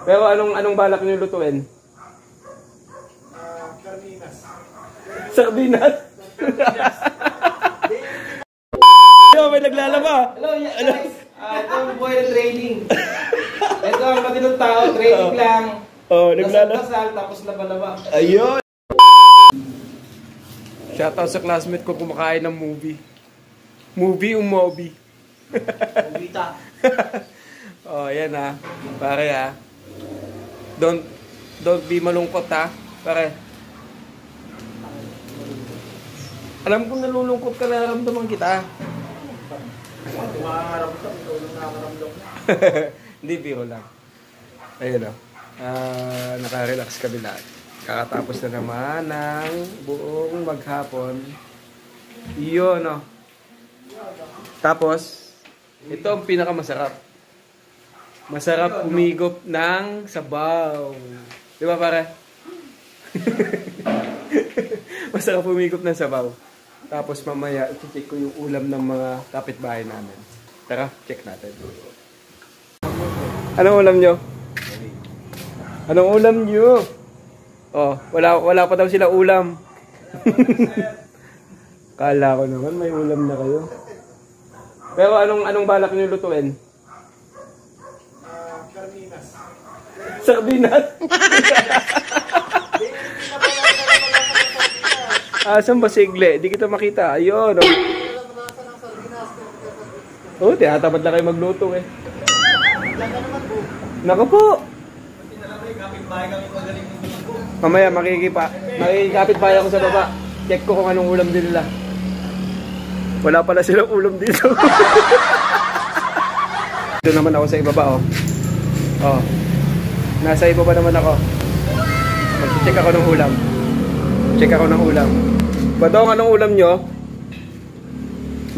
Pero anong balak niyo lutuin? Sardinas. Sardinas? Yo, may naglalaba. Hello, guys. Ito ang buhay ng training. Ito ang matinong tao, training lang. Oh, naglalaba. Dasal, tapos laba-laba. Ayun. Shoutout sa classmate ko kumakain ng movie. Movie o movie? Movita. Oh, yan ha. Pare ha. Don't be malungkot ha. Pare. Alam kong nalulungkot ka, nararamdaman kita. Hindi, biro lang. Ayun o. Naka-relax kami lahat. Kakatapos na naman ng buong maghapon. Iyon o. Tapos, ito ang pinakamasarap. Masarap umigop ng sabaw. Di ba pare? Masarap umigop ng sabaw. Tapos mamaya, i-check ko yung ulam ng mga kapitbahay namin. Tara, check natin. Anong ulam nyo? Anong ulam nyo? Oh, wala pa daw sila ulam. Kala ko naman may ulam na kayo. Pero anong balak nyo lutuin? Sardinas. Sardinas? Asan ba sigle? Di kita makita. Ayun. Oh, tinatamad na kayo magluto eh. Naku po. Mamaya makikipit bahay ako sa baba. Check ko kung anong ulam din nila. Wala pala silang ulam dito. Doon naman ako sa ibaba oh. Oh. Nasa ibaba naman ako. Mag-check ako ng ulam. Check ako ng ulam. Badong, anong ulam nyo?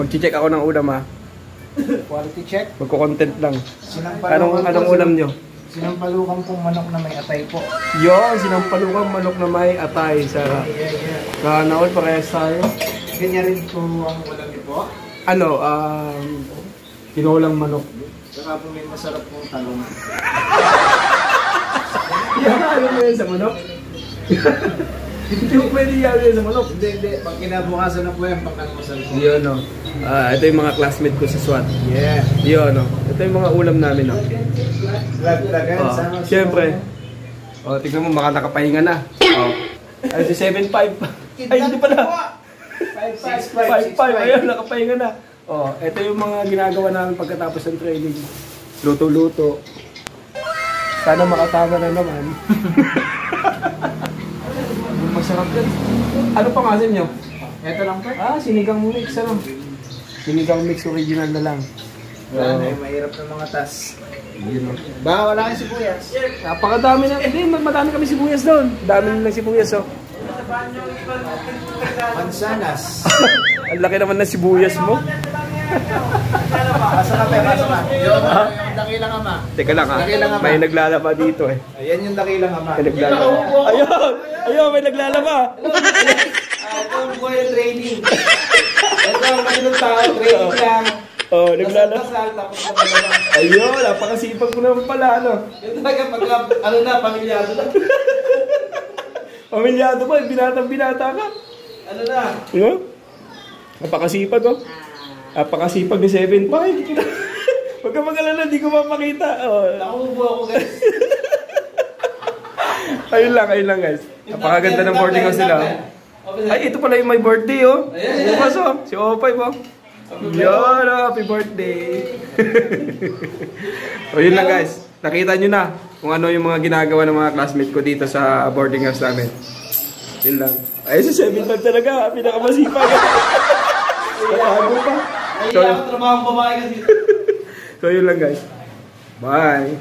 Mag-check ako ng ulam ha. Quality check. Magko-content lang. Anong ulam nyo? Sinampalukang pong manok na may atay po. Yun, sinampalukang manok na may atay. Sarap. Naol, parehas tayo. Ganyan rin po ang ulam niyo po. Tinolang manok. Saka po may masarap pong talong. Ayaw mo yun sa manok? Hindi mo pwede yaw yun sa manok. Hindi. Pag kinabukasan na po yan, pagkamasal po. Yun no. Ito yung mga classmate ko sa SWAT. Yeah. Yun no. Ito yung mga ulam namin no. Laglagan. Siyempre. Tignan mo, baka nakapahinga na. Ay, si 7'5". Ay, hindi pala. 5'5". Ayun, nakapahinga na. Ito yung mga ginagawa namin pagkatapos ng training. Luto-luto. Sana makatama na naman. Masarap yan. Ano pangalan nyo? Ito lang po. Sinigang mix ano? Sinigang mix original na lang. Mahirap ng mga tas. Ba, wala kang sibuyas. Napakadami na. Hindi, madami kami sibuyas doon. Dami nilang sibuyas oh. Mansanas. Ang laki naman ng sibuyas mo. Basa na. Yung dakilang ama. Teka lang ha. May naglalaba dito eh. Ayan yung dakilang ama. May naglalaba. Ayun, may naglalaba. Ito ang buhay ng training. Ito ang matinong tao, training lang. Oh, naglalaba. Dasal, tapos laba-laba. Ayun, napakasipag ko naman pala ano. Yung talaga pagka, pamilyado na. Pamilyado ba? Binatang-binata ka. Ano na? Napakasipag oh. Napakasipag ni 7'5". Huwag ka mag-alala, di ko mapakita. Nakubo ako guys. Ayun lang guys. Napakaganda ng boarding house nila. Ay, ito pala yung my birthday oh. Bukas oh, si O5 oh. Yun, happy birthday. Yun lang guys. Nakita nyo na kung ano yung mga ginagawa ng mga classmates ko dito sa boarding house namin. Yun lang. Ay, si 7'5" talaga. Pinakamasipag. Nakahago pa. Ay, ako trabaho ang babae kasi. So yun lang guys. Bye.